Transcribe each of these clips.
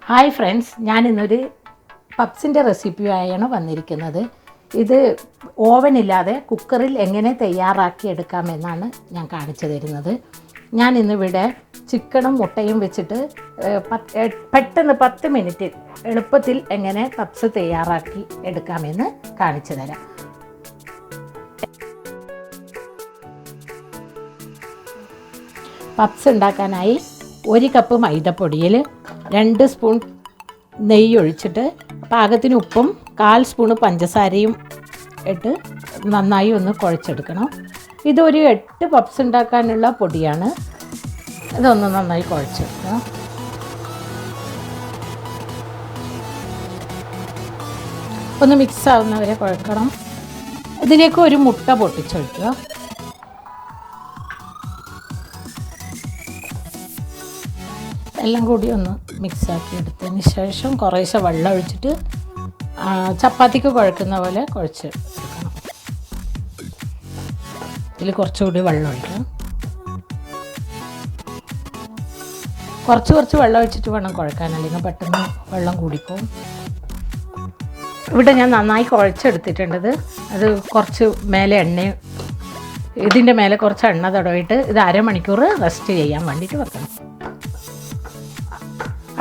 Hi friends, ഞാനിന്നൊരു പപ്സിൻ്റെ റെസിപ്പിയായാണ് വന്നിരിക്കുന്നത്. ഇത് ഓവനില്ലാതെ കുക്കറിൽ എങ്ങനെ തയ്യാറാക്കി എടുക്കാമെന്നാണ് ഞാൻ കാണിച്ചു തരുന്നത്. ഞാനിന്നിവിടെ ചിക്കനും മുട്ടയും വെച്ചിട്ട് പെട്ടെന്ന് 10 മിനിറ്റ് എളുപ്പത്തിൽ എങ്ങനെ പപ്സ് തയ്യാറാക്കി എടുക്കാമെന്ന് കാണിച്ചു തരാം. പപ്സ് ഉണ്ടാക്കാനായി 1 കപ്പ് മൈദപ്പൊടിയിൽ 2 സ്പൂൺ നെയ്യ് ഒഴിച്ചിട്ട് പാകത്തിന് ഉപ്പും 1/4 സ്പൂൺ പഞ്ചസാരയും ഇട്ട് നന്നായി ഒന്ന് കുഴച്ചെടുക്കണം. ഇതൊരു 8 പപ്സ് ഉണ്ടാക്കാനുള്ള പൊടിയാണ്. ഇതൊന്ന് നന്നായി കുഴച്ചെടുക്കുക. ഒന്ന് മിക്സ് ആവുന്നവരെ കുഴക്കണം. ഇതിലേക്ക് ഒരു മുട്ട പൊട്ടിച്ചൊഴിക്കുക. എല്ലാം കൂടി ഒന്ന് മിക്സാക്കി എടുത്തതിന് ശേഷം കുറേശ്ശെ വെള്ളം ഒഴിച്ചിട്ട് ചപ്പാത്തിക്ക് കുഴക്കുന്ന പോലെ കുഴച്ച് എടുക്കണം. ഇതിൽ കുറച്ചുകൂടി വെള്ളം ഒഴിക്കണം. കുറച്ച് വെള്ളം ഒഴിച്ചിട്ട് വേണം കുഴക്കാൻ, അല്ലെങ്കിൽ പെട്ടെന്ന് വെള്ളം കൂടിപ്പോവും. ഇവിടെ ഞാൻ നന്നായി കുഴച്ചെടുത്തിട്ടുണ്ടത്. അത് കുറച്ച് മേലെ ഇതിൻ്റെ മേലെ കുറച്ച് എണ്ണ തടവിട്ട് ഇത് അരമണിക്കൂർ റെസ്റ്റ് ചെയ്യാൻ വേണ്ടിയിട്ട് വെക്കണം.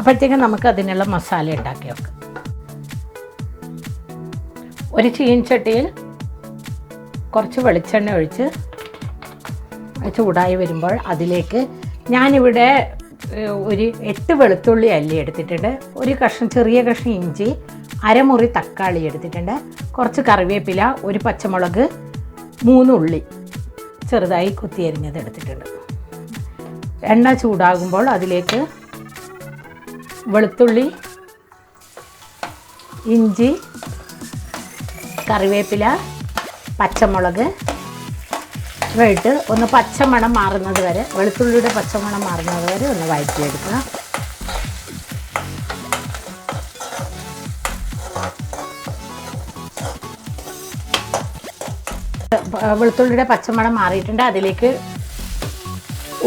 അപ്പോഴത്തേക്കും നമുക്ക് അതിനുള്ള മസാല ഉണ്ടാക്കി വെക്കാം. ഒരു ചീനച്ചട്ടിയിൽ കുറച്ച് വെളിച്ചെണ്ണ ഒഴിച്ച് ചൂടായി വരുമ്പോൾ അതിലേക്ക് ഞാനിവിടെ ഒരു 8 വെളുത്തുള്ളി അല്ലി എടുത്തിട്ടുണ്ട്, ഒരു ചെറിയ കഷ്ണം ഇഞ്ചി, അരമുറി തക്കാളി എടുത്തിട്ടുണ്ട്, കുറച്ച് കറിവേപ്പില, ഒരു പച്ചമുളക്, 3 ഉള്ളി ചെറുതായി കുത്തിയരിഞ്ഞത് എടുത്തിട്ടുണ്ട്. എണ്ണ ചൂടാകുമ്പോൾ അതിലേക്ക് വെളുത്തുള്ളി, ഇഞ്ചി, കറിവേപ്പില, പച്ചമുളക് ഇട്ട് ഒന്ന് പച്ചമണം മാറുന്നത് വരെ, വെളുത്തുള്ളിയുടെ പച്ചമണം മാറുന്നത് വരെ ഒന്ന് വഴറ്റിയെടുക്കുക. വെളുത്തുള്ളിയുടെ പച്ചമണം മാറിയിട്ടുണ്ട്. അതിലേക്ക്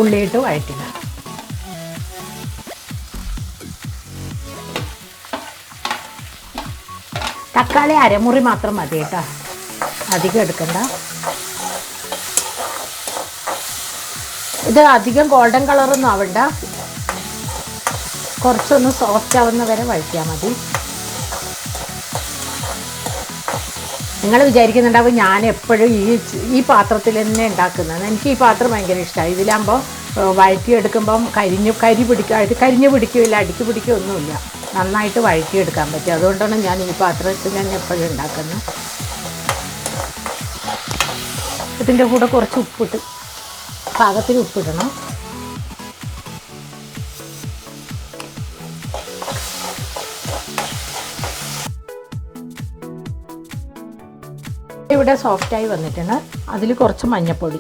ഉള്ളിയിട്ട് വഴറ്റുക. തക്കാളി അരമുറി മാത്രം മതി കേട്ടോ, അധികം എടുക്കണ്ട. ഇത് അധികം ഗോൾഡൻ കളറൊന്നും ആവണ്ട, കുറച്ചൊന്ന് സോഫ്റ്റ് ആവുന്ന വരെ വഴറ്റിയാൽ മതി. നിങ്ങൾ വിചാരിക്കുന്നുണ്ടാവും ഞാൻ എപ്പോഴും ഈ പാത്രത്തിൽ തന്നെ ഉണ്ടാക്കുന്നത്. എനിക്ക് ഈ പാത്രം ഭയങ്കര ഇഷ്ടമാണ്. ഇതിലാകുമ്പോൾ വഴറ്റിയെടുക്കുമ്പം കരിഞ്ഞു പിടിക്കില്ല, അടുക്കി പിടിക്കുകയൊന്നുമില്ല. നന്നായിട്ട് വഴറ്റിയെടുക്കാൻ പറ്റും. അതുകൊണ്ടാണ് ഞാൻ ഈ പാത്രത്തിൽ ഞാൻ എപ്പോഴും ഉണ്ടാക്കുന്നത്. ഇതിൻ്റെ കൂടെ കുറച്ച് ഉപ്പിട്ട് പാകത്തിന് ഉപ്പിടണം. ഇവിടെ സോഫ്റ്റായി വന്നിട്ടുണ്ട്. അതിൽ കുറച്ച് മഞ്ഞൾപ്പൊടി,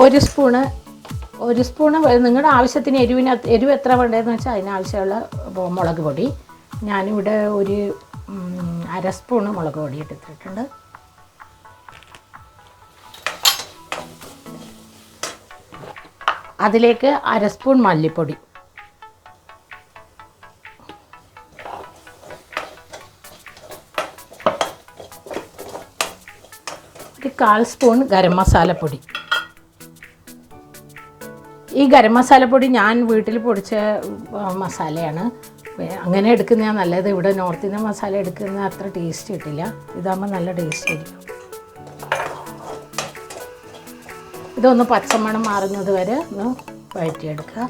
1 സ്പൂണ് നിങ്ങളുടെ ആവശ്യത്തിന് എരിവ് എത്ര വേണ്ടതെന്ന് വെച്ചാൽ അതിനാവശ്യമുള്ള മുളക് പൊടി. ഞാനിവിടെ ഒരു 1/2 സ്പൂണ് മുളക് പൊടി എടുത്തിട്ടുണ്ട്. അതിലേക്ക് 1/2 സ്പൂൺ മല്ലിപ്പൊടി, ഒരു 1/4 സ്പൂൺ ഗരം മസാലപ്പൊടി. ഈ ഗരം മസാലപ്പൊടി ഞാൻ വീട്ടിൽ പൊടിച്ച മസാലയാണ്, അങ്ങനെ എടുക്കുന്നതാണ് നല്ലത്. ഇവിടെ നോർത്ത് ഇന്ത്യൻ മസാല എടുക്കുന്ന അത്ര ടേസ്റ്റ് കിട്ടില്ല, ഇതാകുമ്പോൾ നല്ല ടേസ്റ്റ് ആയിരിക്കും. ഇതൊന്ന് പച്ചമണം മാറുന്നത് വരെ ഒന്ന് വഴറ്റിയെടുക്കുക.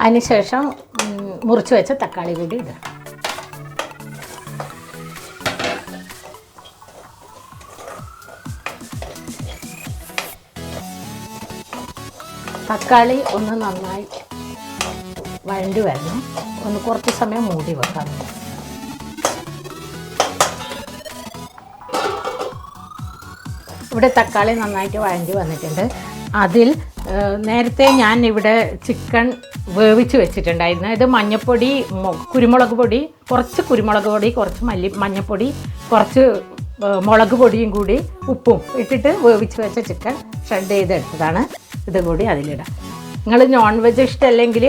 അതിനുശേഷം മുറിച്ച് വെച്ച തക്കാളി കൂടി ഇടുക. തക്കാളി ഒന്ന് നന്നായി വഴണ്ടി വരണം. ഒന്ന് കുറച്ച് സമയം മൂടി വെക്കാം. ഇവിടെ തക്കാളി നന്നായിട്ട് വഴണ്ടി വന്നിട്ടുണ്ട്. അതിൽ നേരത്തെ ഞാൻ ഇവിടെ ചിക്കൻ വേവിച്ച് വെച്ചിട്ടുണ്ടായിരുന്നു. ഇത് മഞ്ഞൾപ്പൊടി, കുരുമുളക് പൊടി, കുറച്ച് മഞ്ഞൾപ്പൊടി, കുറച്ച് മുളക് പൊടിയും കൂടി ഉപ്പും ഇട്ടിട്ട് വേവിച്ച് വെച്ച ചിക്കൻ ഷ്രെഡ് ചെയ്തെടുത്തതാണ്. ഇത് കൂടി അതിലിടാം. നിങ്ങൾ നോൺ വെജ് ഇഷ്ടമല്ലെങ്കിൽ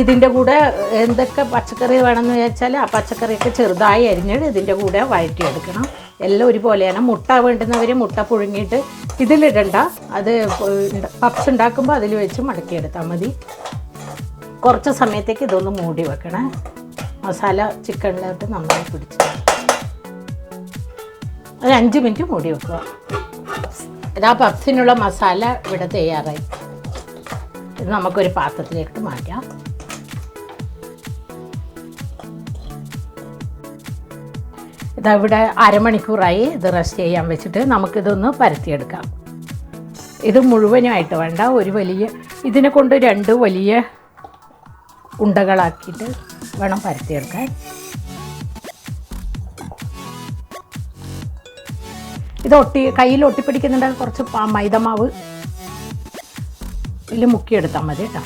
ഇതിൻ്റെ കൂടെ എന്തൊക്കെ പച്ചക്കറി വേണമെന്ന് വെച്ചാൽ ആ പച്ചക്കറിയൊക്കെ ചെറുതായി അരിഞ്ഞിട്ട് ഇതിൻ്റെ കൂടെ വഴറ്റിയെടുക്കണം. എല്ലാം ഒരുപോലെയാണ്. മുട്ട വേണ്ടുന്നവർ മുട്ട പുഴുങ്ങിയിട്ട് ഇതിലിടണ്ട. അത് പപ്സ് ഉണ്ടാക്കുമ്പോൾ അതിൽ വെച്ച് മടക്കിയെടുത്താൽ മതി. കുറച്ച് സമയത്തേക്ക് ഇതൊന്ന് മൂടി വെക്കണം. മസാല ചിക്കനിലോട്ട് നന്നായി പിടിച്ച് ഒരു 5 മിനിറ്റ് മൂടി വെക്കുക. ഇതാ പപ്സിനുള്ള മസാല ഇവിടെ തയ്യാറായി. ഇത് നമുക്കൊരു പാത്രത്തിലേക്ക് മാറ്റാം. ഇതവിടെ അരമണിക്കൂറായി ഇത് റെസ്റ്റ് ചെയ്യാൻ വെച്ചിട്ട് നമുക്കിതൊന്ന് പരത്തിയെടുക്കാം. ഇത് മുഴുവനായിട്ട് വേണ്ട, ഒരു വലിയ ഇതിനെ കൊണ്ട് 2 വലിയ ഉണ്ടകളാക്കിയിട്ട് വേണം പരത്തിയെടുക്കാൻ. ഇത് കയ്യിൽ ഒട്ടിപ്പിടിക്കുന്നുണ്ട്. കുറച്ച് മൈദമാവ് ഇതിൽ മുക്കിയെടുത്താൽ മതി കേട്ടോ.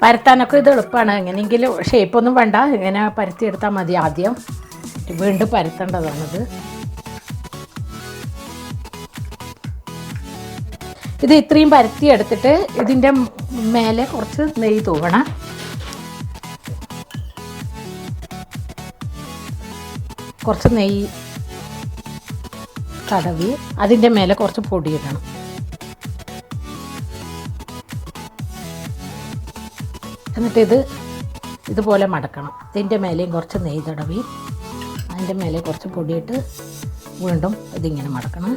പരത്താനൊക്കെ ഇത് എളുപ്പമാണ്. എങ്ങനെയെങ്കിലും ഷേപ്പൊന്നും വേണ്ട, ഇങ്ങനെ പരത്തിയെടുത്താൽ മതി. ആദ്യം വീണ്ടും പരത്തേണ്ടതാണിത്. ഇത് ഇത്രയും പരത്തിയെടുത്തിട്ട് ഇതിൻ്റെ മേലെ കുറച്ച് നെയ്യ് തൂവണം. കുറച്ച് നെയ്യ് തടവി അതിൻ്റെ മേലെ കുറച്ച് പൊടിയിടണം. എന്നിട്ട് ഇതുപോലെ മടക്കണം. ഇതിൻ്റെ മേലെയും കുറച്ച് നെയ്യ് തടവി അതിൻ്റെ മേലെ കുറച്ച് പൊടിയിട്ട് വീണ്ടും ഇതിങ്ങനെ മടക്കണം.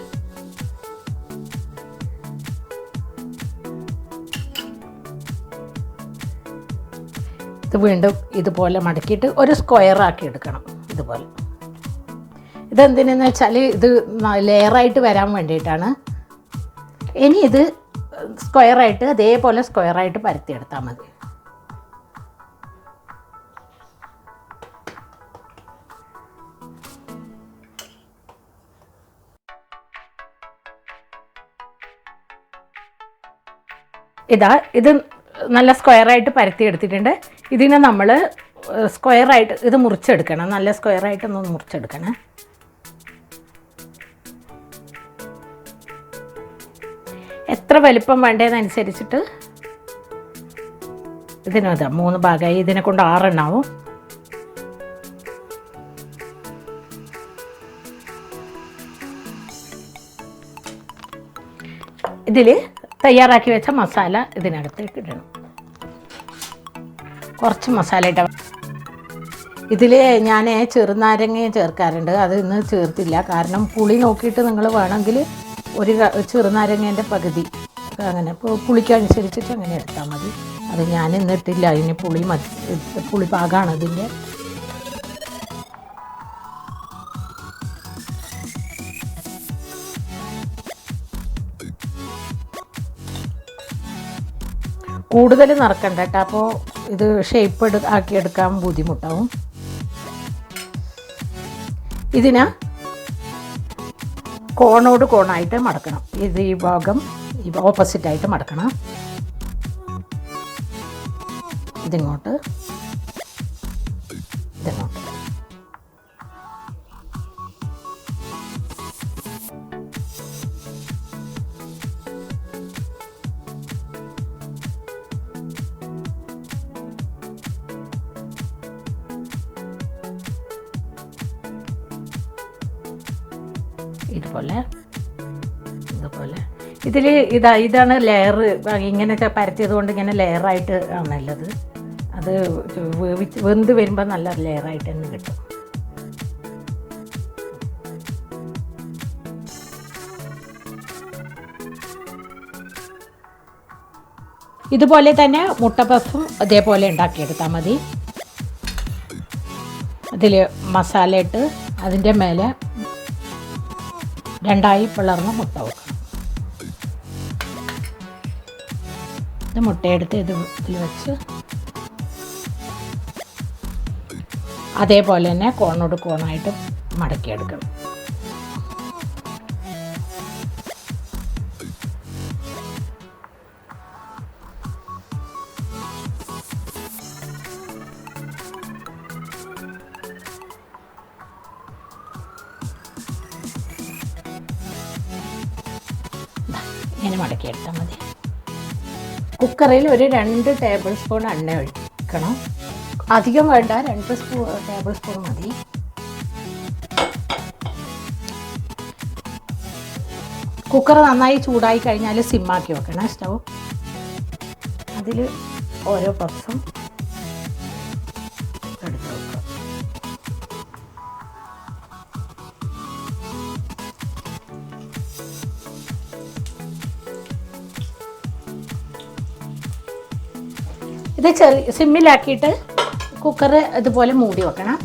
ഇത് വീണ്ടും ഇതുപോലെ മടക്കിയിട്ട് ഒരു സ്ക്വയറാക്കി എടുക്കണം. ഇതുപോലെ. ഇതെന്തിനെന്ന് വെച്ചാൽ ഇത് ലെയറായിട്ട് വരാൻ വേണ്ടിയിട്ടാണ്. ഇനി ഇത് സ്ക്വയറായിട്ട് അതേപോലെ സ്ക്വയറായിട്ട് പരത്തിയെടുത്താൽ മതി. ഇത് നല്ല സ്ക്വയറായിട്ട് പരത്തി എടുത്തിട്ടുണ്ട്. ഇതിനെ നമ്മൾ സ്ക്വയറായിട്ട് ഇത് മുറിച്ചെടുക്കണം. നല്ല സ്ക്വയറായിട്ടൊന്ന് മുറിച്ചെടുക്കണം. എത്ര വലിപ്പം വേണ്ടതെന്നനുസരിച്ചിട്ട് ഇതിനതാ 3 ഭാഗമായി. ഇതിനെ കൊണ്ട് 6 എണ്ണാവും. ഇതിൽ തയ്യാറാക്കി വെച്ച മസാല ഇതിനകത്തേക്ക് ഇടണം. കുറച്ച് മസാല ഇട്ട. ഇതിൽ ഞാൻ ചെറുനാരങ്ങ ചേർക്കാറുണ്ട്. അത് ഇന്ന് ചേർത്തില്ല. കാരണം പുളി നോക്കിയിട്ട് നിങ്ങൾ വേണമെങ്കിൽ ഒരു ചെറുനാരങ്ങേൻ്റെ പകുതി അങ്ങനെ പുളിക്കനുസരിച്ചിട്ട് അങ്ങനെ എടുത്താൽ മതി. അത് ഞാൻ ഇന്നിട്ടില്ല. അതിന് പുളി പാകമാണ് ഇതിൻ്റെ. കൂടുതൽ നിറക്കണ്ട കേട്ടോ. അപ്പോൾ ഇത് ഷേപ്പ് ആക്കിയെടുക്കാൻ ബുദ്ധിമുട്ടാവും. ഇതിനെ കോണോട് കോണായിട്ട് മടക്കണം. ഇത് ഈ ഭാഗം ഓപ്പോസിറ്റായിട്ട് മടക്കണം. ഇതിങ്ങോട്ട് ഇതുപോലെ ഇതിൽ ഇതാണ് ലെയർ. ഇങ്ങനെയൊക്കെ പരത്തിയത് കൊണ്ട് ഇങ്ങനെ ലെയറായിട്ട് ആണുള്ളത്. അത് വെന്ത് വരുമ്പോൾ നല്ല ലെയറായിട്ട് തന്നെ കിട്ടും. ഇതുപോലെ തന്നെ മുട്ട പഫും അതേപോലെ ഉണ്ടാക്കിയെടുത്താൽ മതി. അതിൽ മസാല ഇട്ട് അതിൻ്റെ മേലെ 2 പിളർന്ന മുട്ട വെക്കണം. ഇത് മുട്ടയെടുത്ത് ഇതിൽ വെച്ച് അതേപോലെ തന്നെ കോണോട് കോണായിട്ട് മടക്കിയെടുക്കണം. ഇങ്ങനെ മടക്കിയെടുത്താൽ മതി. കുക്കറിൽ ഒരു 2 ടേബിൾ സ്പൂൺ എണ്ണ ഒഴിക്കണം. അധികം വേണ്ട, 2 ടേബിൾ സ്പൂൺ മതി. കുക്കർ നന്നായി ചൂടായി കഴിഞ്ഞാൽ സിമ്മാക്കി വെക്കണം സ്റ്റൗ. അതിൽ ഓരോ പപ്സും എടുത്ത് വെക്കുക. ഇത് സിമ്മിലാക്കിയിട്ട് കുക്കർ ഇതുപോലെ മൂടി വെക്കണം.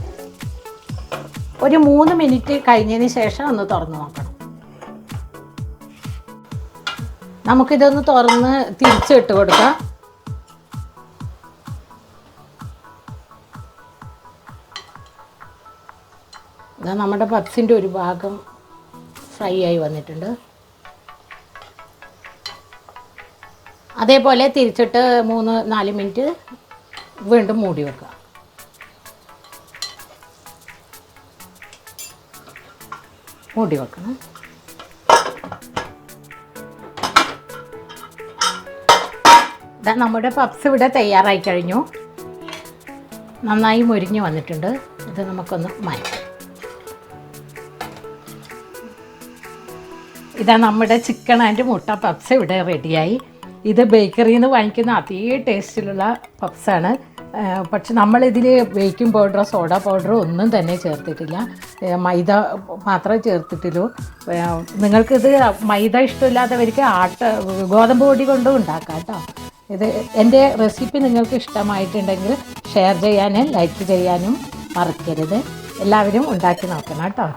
ഒരു 3 മിനിറ്റ് കഴിഞ്ഞതിന് ശേഷം ഒന്ന് തുറന്ന് നോക്കണം. നമുക്കിതൊന്ന് തുറന്ന് തിരിച്ചിട്ട് കൊടുക്കാം. ഇതാ നമ്മുടെ പപ്സിൻ്റെ ഒരു ഭാഗം ഫ്രൈ ആയി വന്നിട്ടുണ്ട്. അതേപോലെ തിരിച്ചിട്ട് 3-4 മിനിറ്റ് വീണ്ടും മൂടി വെക്കുക. മൂടി വെക്കണം. ഇതാ നമ്മുടെ പപ്സ് ഇവിടെ തയ്യാറായി കഴിഞ്ഞു. നന്നായി മൊരിഞ്ഞ് വന്നിട്ടുണ്ട്. ഇത് നമുക്കൊന്ന് മാറ്റാം. ഇതാ നമ്മുടെ ചിക്കൻ ആൻഡ് മുട്ട പപ്സ് ഇവിടെ റെഡിയായി. ഇത് ബേക്കറിയിൽ നിന്ന് വാങ്ങിക്കുന്ന അതേ ടേസ്റ്റിലുള്ള പപ്സാണ്. പക്ഷെ നമ്മളിതിൽ ബേക്കിംഗ് പൗഡറോ സോഡ പൗഡറോ ഒന്നും തന്നെ ചേർത്തിട്ടില്ല. മൈദ മാത്രമേ ചേർത്തിട്ടുള്ളൂ. നിങ്ങൾക്കിത് മൈദ ഇഷ്ടമില്ലാത്തവർക്ക് ഗോതമ്പ് പൊടി കൊണ്ടും ഉണ്ടാക്കാം കേട്ടോ. ഇത് എൻ്റെ റെസിപ്പി നിങ്ങൾക്ക് ഇഷ്ടമായിട്ടുണ്ടെങ്കിൽ ഷെയർ ചെയ്യാനും ലൈക്ക് ചെയ്യാനും മറക്കരുത്. എല്ലാവരും ഉണ്ടാക്കി നോക്കണം കേട്ടോ.